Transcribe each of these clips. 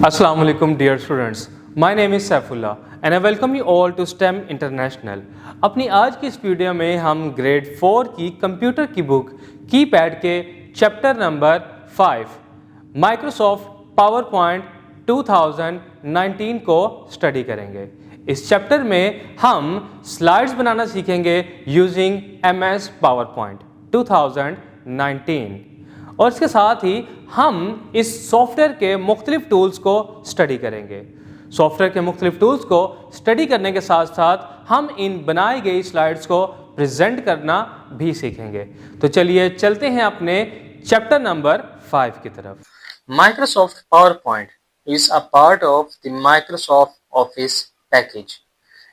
Assalamu alaikum dear students. My name is Saifullah and I welcome you all to STEM International. अपनी आज की इस video में हम ग्रेड 4 की कंप्यूटर की बुक कीपैड के चैप्टर नंबर 5 माइक्रोसॉफ्ट पावरपॉइंट 2019 को स्टडी करेंगे। इस चैप्टर में हम स्लाइड्स बनाना सीखेंगे यूजिंग MS पावरपॉइंट 2019 और इसके साथ ही हम इस सॉफ्टवेयर के मुख्तलिफ टूल्स को स्टडी करेंगे। सॉफ्टवेयर के मुख्तलिफ टूल्स को स्टडी करने के साथ साथ हम इन बनाई गई स्लाइड्स को प्रेजेंट करना भी सीखेंगे। तो चलिए चलते हैं अपने चैप्टर नंबर 5 की तरफ। Microsoft PowerPoint is a part of the Microsoft Office package.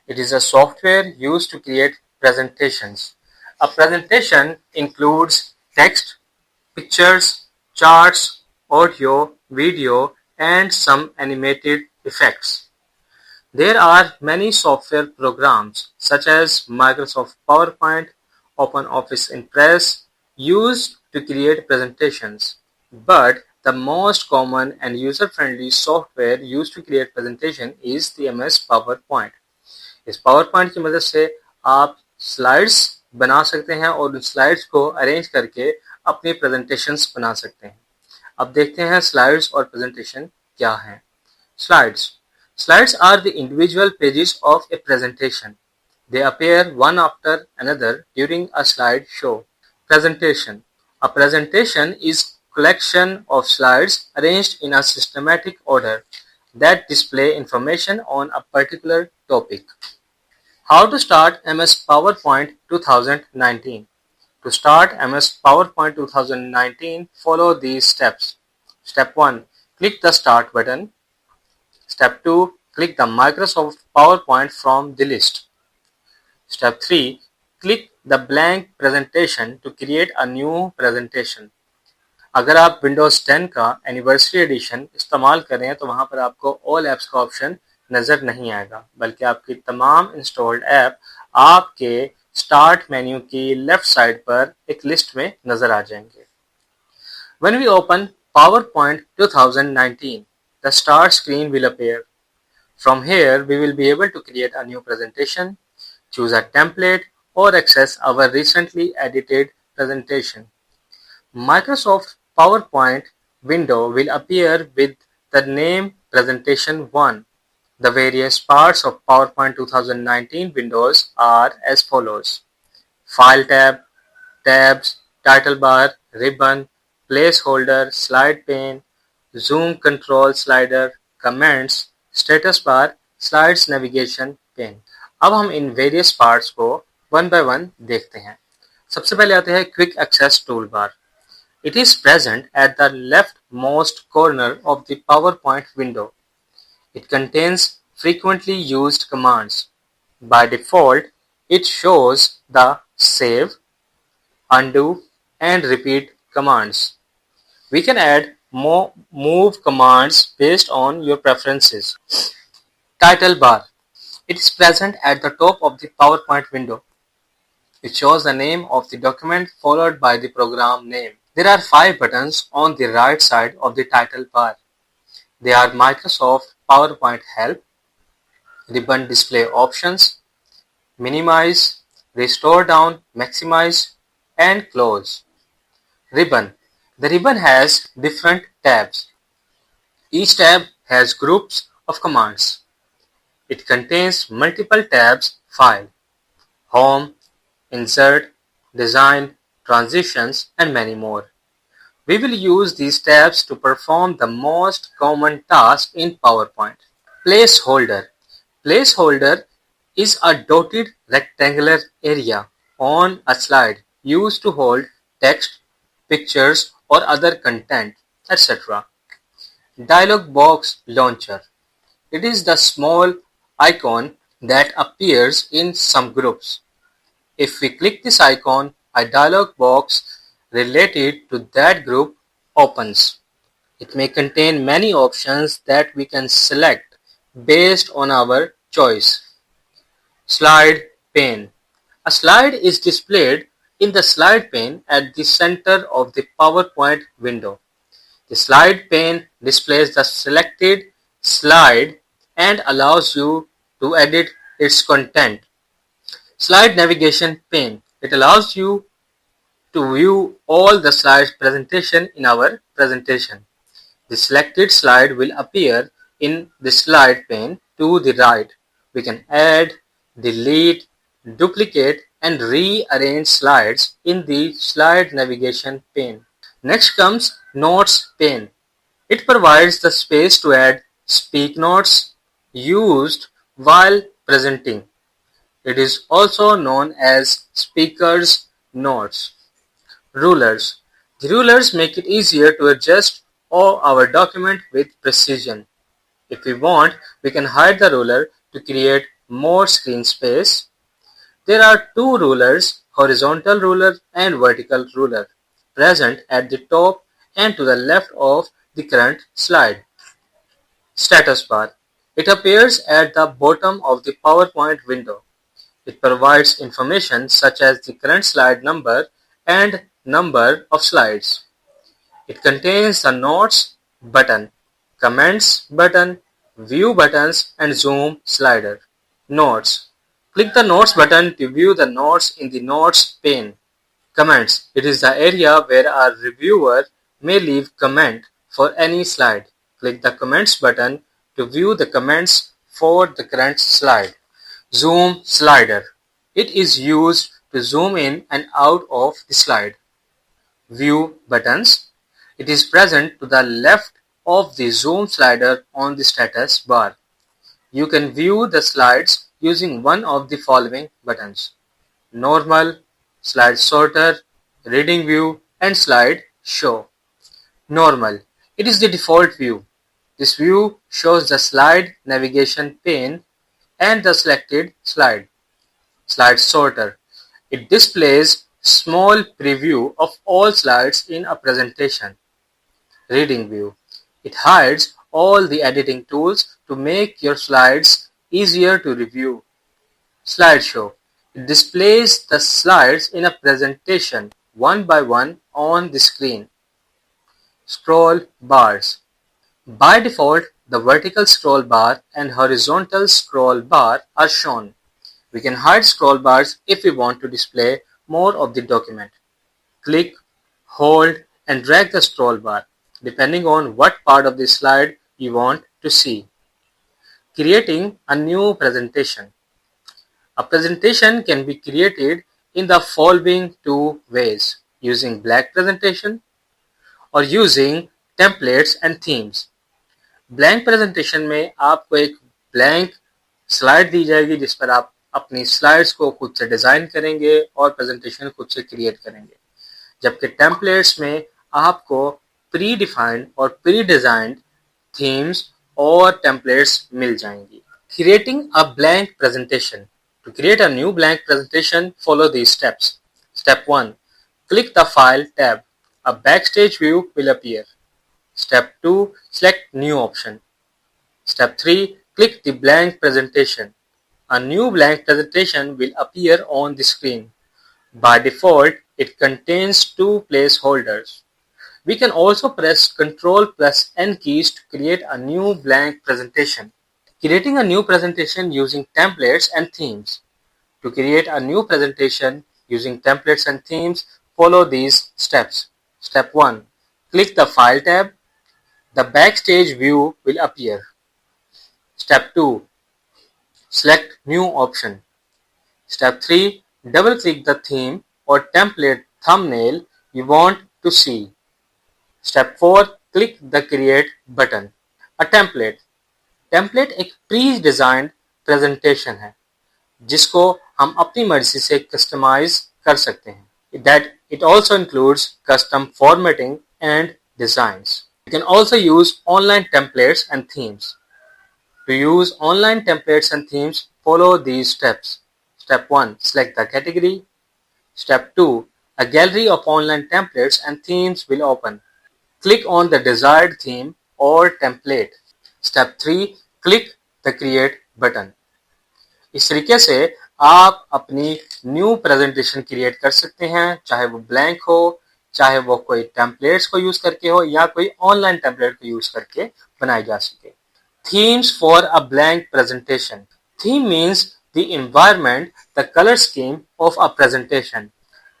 It is a software used to create presentations. A presentation includes text, pictures, charts, audio, video, and some animated effects. There are many software programs such as Microsoft PowerPoint, OpenOffice Impress used to create presentations. But the most common and user-friendly software used to create presentation is the MS PowerPoint. इस PowerPoint की मदद से आप slides बना सकते हैं और उन स्लाइड्स को अरेंज करके अपनी प्रेजेंटेशंस बना सकते हैं। अब देखते हैं स्लाइड्स और प्रेजेंटेशन क्या हैं। Slides are the individual pages of a presentation. They appear one after another during a slide show. Presentation, a presentation is collection of slides arranged in a systematic order that display information on a particular topic. How to start MS PowerPoint 2019? To start MS PowerPoint 2019, follow these steps. Step 1. Click the Start button. Step 2. Click the Microsoft PowerPoint from the list. Step 3. Click the blank presentation to create a new presentation. अगर आप Windows 10 का anniversary edition इस्तेमाल करें तो वहाँ पर आपको all apps का ऑप्शन नज़र नहीं आएगा, बल्कि आपकी तमाम इंस्टॉल्ड ऐप आपके स्टार्ट मेन्यू की लेफ्ट साइड पर एक लिस्ट में नज़र आ जाएंगे। When we open PowerPoint 2019, the start screen will appear. From here, we will be able to create a new presentation, choose a template, or access our recently edited presentation. Microsoft PowerPoint window will appear with the name Presentation 1. The various parts of PowerPoint 2019 windows are as follows: File tab, tabs, title bar, ribbon, placeholder, slide pane, zoom control slider, comments, status bar, slides navigation pane. अब हम इन various parts को one by one देखते हैं। सबसे पहले आते हैं quick access toolbar. It is present at the leftmost corner of the PowerPoint window. It contains frequently used commands. By default, it shows the save, undo, and repeat commands. We can add more move commands based on your preferences. Title bar. It is present at the top of the PowerPoint window. It shows the name of the document followed by the program name. There are 5 buttons on the right side of the title bar. They are Microsoft PowerPoint Help, Ribbon Display Options, Minimize, Restore Down, Maximize, and Close. Ribbon. The ribbon has different tabs. Each tab has groups of commands. It contains multiple tabs: File, Home, Insert, Design, Transitions, and many more. We will use these tabs to perform the most common task in PowerPoint. Placeholder. Placeholder is a dotted rectangular area on a slide used to hold text, pictures, or other content, etc. Dialog box launcher. It is the small icon that appears in some groups. If we click this icon, a dialog box related to that group opens. It may contain many options that we can select based on our choice. Slide pane. A slide is displayed in the slide pane at the center of the PowerPoint window. The slide pane displays the selected slide and allows you to edit its content. Slide navigation pane. It allows you to view all the slides presentation in our presentation. The selected slide will appear in the slide pane to the right. We can add, delete, duplicate and rearrange slides in the slide navigation pane. Next comes Notes pane. It provides the space to add speak notes used while presenting. It is also known as speaker's notes. Rulers. The rulers make it easier to adjust our document with precision. If we want, we can hide the ruler to create more screen space. There are two rulers, horizontal ruler and vertical ruler, present at the top and to the left of the current slide. Status bar. It appears at the bottom of the PowerPoint window. It provides information such as the current slide number and number of slides. It contains the Notes button, Comments button, View buttons and Zoom slider. Notes. Click the Notes button to view the notes in the Notes pane. Comments. It is the area where a reviewer may leave comment for any slide. Click the Comments button to view the comments for the current slide. Zoom slider. It is used to zoom in and out of the slide. View buttons. It is present to the left of the zoom slider on the status bar. You can view the slides using one of the following buttons: Normal, Slide Sorter, Reading View and Slide Show. Normal. It is the default view. This view shows the slide navigation pane and the selected slide. Slide Sorter. It displays small preview of all slides in a presentation. Reading View. It hides all the editing tools to make your slides easier to review. Slideshow. It displays the slides in a presentation one by one on the screen. Scroll bars. By default, the vertical scroll bar and horizontal scroll bar are shown. We can hide scroll bars if we want to display more of the document. Click, hold and drag the scroll bar, depending on what part of the slide you want to see. Creating a new presentation. A presentation can be created in the following two ways: using blank presentation और using templates and themes. Blank presentation में आपको एक blank slide दी जाएगी जिस पर आप अपनी slides को खुद से डिजाइन करेंगे और प्रेजेंटेशन खुद से क्रिएट करेंगे, जबकि टेम्पलेट्स में आपको प्री डिफाइंड और प्री डिजाइंड थीम्स और टेम्पलेट्स मिल जाएंगी. Creating a blank presentation. To create a new blank presentation, follow these steps. Step 1. Click the File tab. A backstage view will appear. Step 2. Select New option. Step 3. Click the blank presentation. A new blank presentation will appear on the screen. By default, it contains two placeholders. We can also press Ctrl plus N keys to create a new blank presentation. Creating a new presentation using templates and themes. To create a new presentation using templates and themes, follow these steps. Step 1. Click the File tab. The backstage view will appear. Step 2. Select New option. Step 3. Double-click the theme or template thumbnail you want to see. Step 4. Click the Create button. A template. Template एक pre designed presentation है जिसको हम अपनी मर्जी से customise कर सकते हैं. That it also includes custom formatting and designs. You can also use online templates and themes. To use online templates and themes, follow these steps. Step 1. Select the category. Step 2. A gallery of online templates and themes will open. Click on the desired theme or template. Step 3. Click the Create button. इस तरीके से आप अपनी new presentation create कर सकते हैं, चाहे वो ब्लैंक हो, चाहे वो कोई टेम्पलेट्स को यूज करके हो या कोई ऑनलाइन टेम्पलेट को यूज करके बनाई जा सके. Themes for a blank presentation. Theme means the environment, the color scheme of a presentation.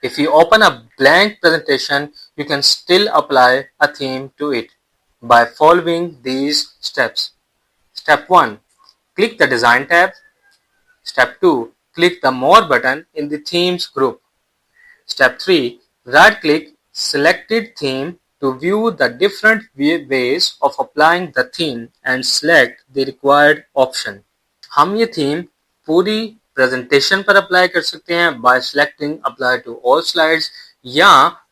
If you open a blank presentation, you can still apply a theme to it by following these steps. Step 1. Click the Design tab. Step 2. Click the More button in the Themes group. Step 3. Right-click selected theme to view the different ways of applying the theme and select the required option. हम ये theme पूरी presentation पर apply कर सकते हैं by selecting apply to all slides, या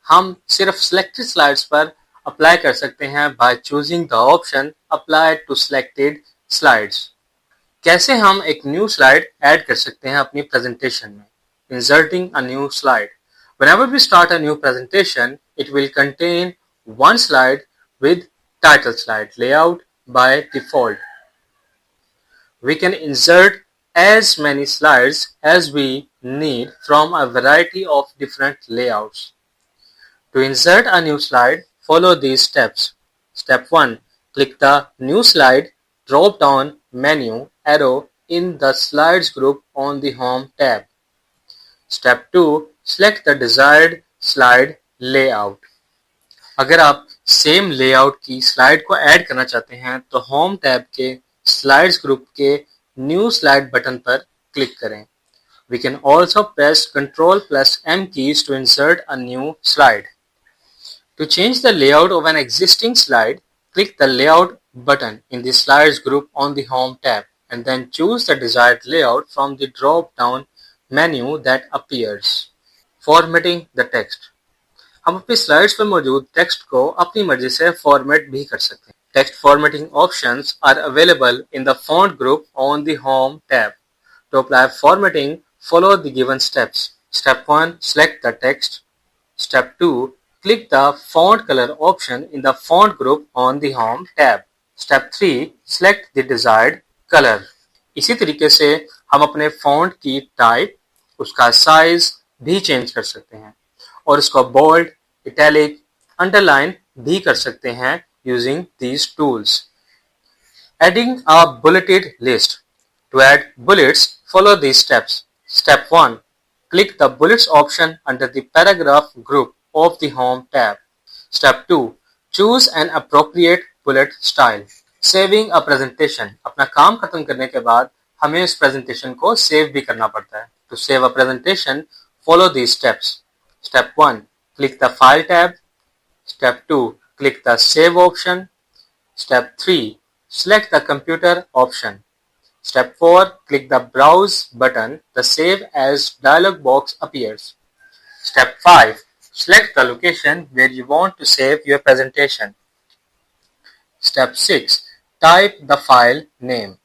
हम सिर्फ सिलेक्टेड स्लाइड्स पर अप्लाई कर सकते हैं by choosing the option apply to selected slides. कैसे हम एक न्यू स्लाइड ऐड कर सकते हैं अपनी प्रेजेंटेशन में? Inserting a new slide. Whenever we start a new presentation, it will contain one slide with title slide layout by default. We can insert as many slides as we need from a variety of different layouts. To insert a new slide, follow these steps. Step 1. Click the New Slide drop-down menu arrow in the Slides group on the Home tab. Step 2. Select the desired slide layout. अगर आप same layout की slide को add करना चाहते हैं तो home tab के slides group के न्यू स्लाइड बटन पर क्लिक करें. We can also press Ctrl+M keys to insert a new slide. To change the layout of an existing slide, click the Layout button in the Slides group on the Home tab and then choose the desired layout from the drop-down menu that appears. Formatting the text. हम अपनी slides पर मौजूद text को अपनी मर्जी से format भी कर सकते हैं. Text formatting options are available in the Font group on the Home tab. To apply formatting, follow the given steps. Step 1. Select the text. Step 2. Click the Font color option in the Font group on the Home tab. Step 3. Select the desired color. इसी तरीके से हम अपने font की type, उसका size भी change कर सकते हैं और इसको बोल्ड, इटैलिक, अंडरलाइन भी कर सकते हैं using these tools. Adding a bulleted list. To add bullets, follow these steps. Step 1. Click the bullets option under the paragraph group of the Home tab. Step 2. Choose an appropriate bullet style. Saving a presentation. अपना काम खत्म करने के बाद हमें इस presentation को save भी करना पड़ता है. To save a presentation, follow these steps. Step 1. Click the File tab. Step 2. Click the Save option. Step 3. Select the Computer option. Step 4. Click the Browse button. The Save as dialog box appears. Step 5. Select the location where you want to save your presentation. Step 6. Type the file name.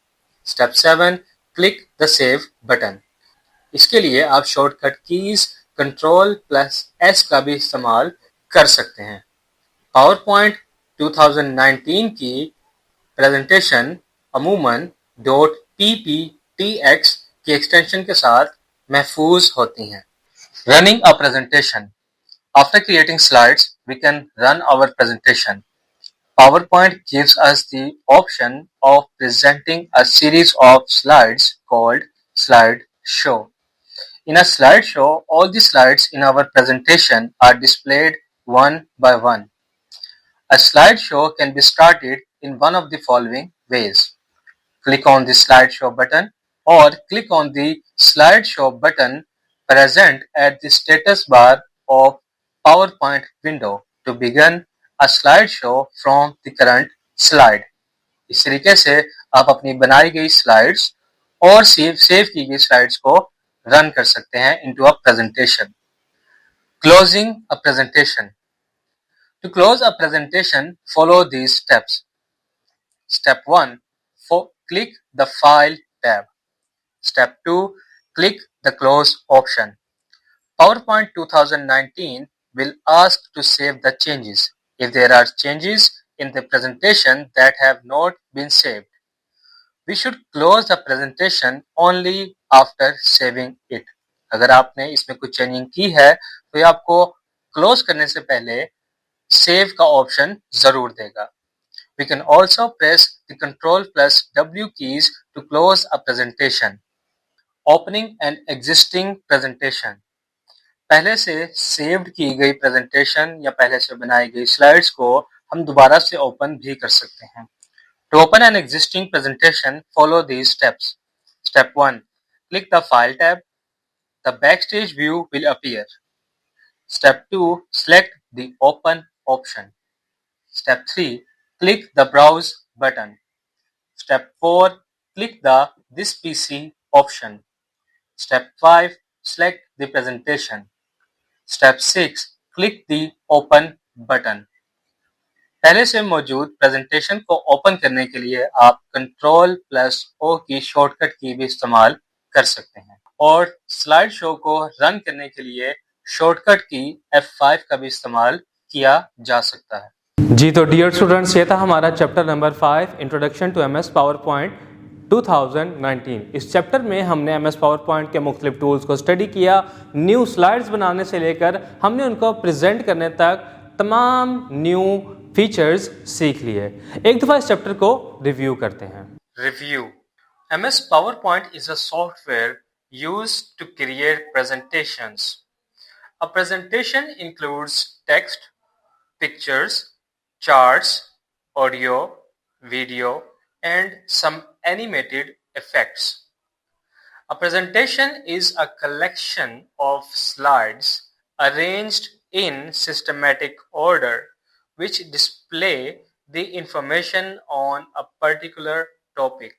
Step 7. Click the Save button. इसके लिए आप shortcut keys Ctrl+S का भी इस्तेमाल कर सकते हैं. PowerPoint 2019 की प्रेजेंटेशन अमूमन .pptx की एक्सटेंशन के साथ महफूज होती हैं. Running a presentation. After creating slides, we can run our presentation. PowerPoint gives us the option of presenting a series of slides called slideshow. In a slideshow, all the slides in our presentation are displayed one by one. A slideshow can be started in one of the following ways. Click on the slideshow button or click on the slideshow button present at the status bar of PowerPoint window to begin a slideshow from the current slide. इस तरीके से आप अपनी बनाई गई slides और save की गई स्लाइड्स को रन कर सकते हैं into a presentation. Closing a presentation. To close a presentation, follow these steps. Step 1. Click the File tab. Step 2. Click the Close option. PowerPoint 2019 will ask to save the changes if there are changes in the presentation that have not been saved. We should close the presentation only after saving it. अगर आपने इसमें कुछ changing की है तो ये आपको close करने से पहले सेव का ऑप्शन जरूर देगा. We can also press the Ctrl plus W keys to close a presentation. Opening an existing presentation. पहले से सेव्ड की गई प्रेजेंटेशन या पहले से बनाई गई स्लाइड्स को हम दोबारा से ओपन भी कर सकते हैं. To open an existing presentation, follow these steps. Step 1. Click the File tab. The Backstage view will appear. Step 2. Select the Open option. Step 3. Click the Browse button. Step 4. Click the This PC option. Step 5. Select the presentation. Step 6. Click the Open button. पहले से मौजूद presentation को open करने के लिए आप Ctrl plus O की shortcut की भी इस्तेमाल कर सकते हैं और स्लाइड शो को रन करने के लिए शॉर्टकट की F5 का भी इस्तेमाल किया जा सकता है. जी तो डियर स्टूडेंट्स, ये था हमारा chapter number 5 introduction to MS PowerPoint 2019. इस चैप्टर में हमने MS पावर पॉइंट के मुख्तलिफ टूल्स को स्टडी किया. न्यू स्लाइड्स बनाने से लेकर हमने उनको प्रेजेंट करने तक तमाम न्यू फीचर्स सीख लिए. एक दफ़ा इस चैप्टर को रिव्यू करते हैं. Review. MS PowerPoint is a software used to create presentations. A presentation includes text, pictures, charts, audio, video, and some animated effects. A presentation is a collection of slides arranged in systematic order which display the information on a particular topic.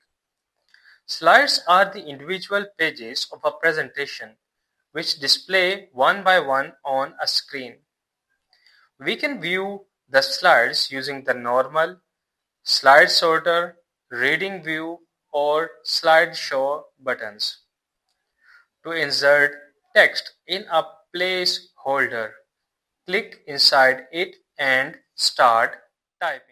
Slides are the individual pages of a presentation which display one by one on a screen. We can view the slides using the normal, slide sorter, reading view, or slideshow buttons. To insert text in a placeholder, click inside it and start typing.